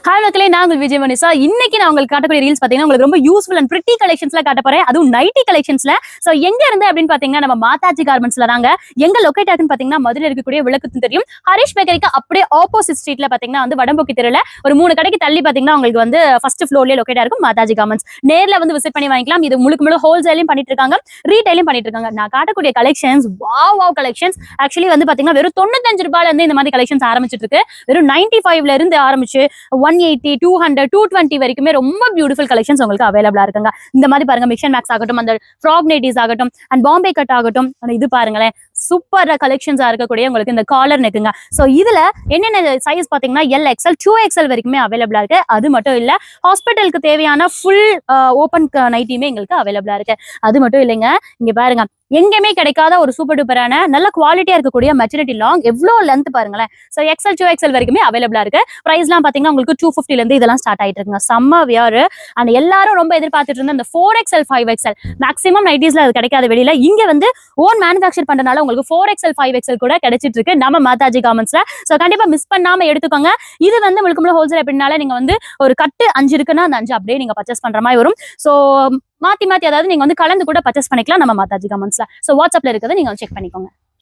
Hi மக்களே, நான் உங்கள் விஜய் மனிஷா. இன்னைக்கு நான் உங்களுக்கு காட்டக்கூடிய ரீல்ஸ் பாத்தீங்கன்னா உங்களுக்கு ரொம்ப யூஸ்ஃபுல் அண்ட் பிரிட்டி கலெக்ஷன்ஸ்ல காட்ட போறேன். அதுவும் நைட்டி கலெக்ஷன்ஸ்ல. சோ எங்க இருந்து அப்படின்னு பாத்தீங்கன்னா நம்ம மாதாஜி கார்மெண்ட்ஸ்ல தாங்க. எங்க லொகேட் ஆகுன்னு பாத்தீங்கன்னா மதுரை இருக்கக்கூடிய விளக்குத்து தெரியும் ஹரிஷ் பேக்கரிக்கு அப்படியே ஆப்போசிட் ஸ்ட்ரீட்ல பாத்தீங்கன்னா வந்து வடம்போக்கி தெருல ஒரு 3 கடைக்கு தள்ளி பாத்தீங்கன்னா உங்களுக்கு வந்து ஃபர்ஸ்ட் ஃப்ளோர்லயே லொகேட் ஆயிருக்கும் மாதாஜி கார்மெண்ட்ஸ். நேர்ல வந்து விசிட் பண்ணி வாங்கிக்கலாம். இது முழுக்க ஹோல்சேலையும் பண்ணிட்டு இருக்காங்க, ரீட்டைலையும் பண்ணிட்டு இருக்காங்க. நான் காட்டக்கூடிய கலெக்ஷன்ஸ் வாவ் கலெக்ஷன்ஸ். ஆக்சுவலி வந்து பாத்தீங்கன்னா வெறும் 95 ரூபாயில இருந்து இந்த மாதிரி கலெக்ஷன்ஸ் ஆரம்பிச்சிட்டு இருக்கு. வெறும் 95ல இருந்து ஆரம்பிச்சு 180, 200, 220 வரைக்குமே ரொம்ப பியூட்டிஃபுல் கலெக்ஷன்ஸ் உங்களுக்கு அவைலபிளா இருக்குங்க. இந்த மாதிரி பாருங்க, மிக்சன் மேக்ஸ் ஆகட்டும், அந்த ஃப்ராக் நைட்டிஸ் ஆகட்டும், அண்ட் பாம்பே கட் ஆகட்டும். இது பாருங்களேன், சூப்பர் கலெக்ஷன்ஸா இருக்கக்கூடிய உங்களுக்கு இந்த காலர் நெக்குங்க. ஸோ இதுல என்னென்ன சைஸ் பாத்தீங்கன்னா LXL 2XL வரைக்குமே அவைலபிளா இருக்கு. அது மட்டும் இல்ல, ஹாஸ்பிட்டலுக்கு தேவையான ஃபுல் ஓப்பன் நைட்டியுமே எங்களுக்கு அவைலபிளா இருக்கு. அது மட்டும் இல்லைங்க, இங்க பாருங்க, எங்கேயுமே கிடைக்காத ஒரு சூப்பர் டூப்பரான நல்ல குவாலிட்டியா இருக்கக்கூடிய மெட்டர்னிட்டி லாங் எவ்வளவு லென்த் பாருங்களேன். ஸோ XL 2XL வரைக்குமே அவைலபிளா இருக்கு. பிரைஸ்லாம் பாத்தீங்கன்னா உங்களுக்கு 250ல இருந்து இதெல்லாம் ஸ்டார்ட் ஆயிட்டு இருக்குங்க. செம்ம வியாரு. அண்ட் எல்லாரும் ரொம்ப எதிர்பார்த்துட்டு இருந்த இந்த 4XL 5XL மேக்ஸிமம் நைட்டிஸ்ல அது கிடைக்காத வெளியில இங்க வந்து ஓன் மேனுஃபேக்சர் பண்றதுனால உங்களுக்கு 4XL 5XL கூட கிடைச்சிட்டு இருக்கு நம்ம மாதாஜி கார்மெண்ட்ஸ்ல. ஸோ கண்டிப்பா மிஸ் பண்ணாம எடுத்துக்கோங்க. இது வந்து முழுக்க ஹோல்சேல் அப்படின்னால நீங்க வந்து ஒரு கட்டு 5 இருக்குன்னா அந்த 5 அப்படியே நீங்க பர்ச்சேஸ் பண்ற மாதிரி வரும். ஸோ மாத்தி அதாவது நீங்க வந்து கலந்து கூட பர்ச்சேஸ் பண்ணிக்கலாம் நம்ம மாதாஜி கார்மெண்ட்ஸ்ல. ஸோ வாட்ஸ்அப்ல இருக்கிறத நீங்க செக் பண்ணிக்கோங்க.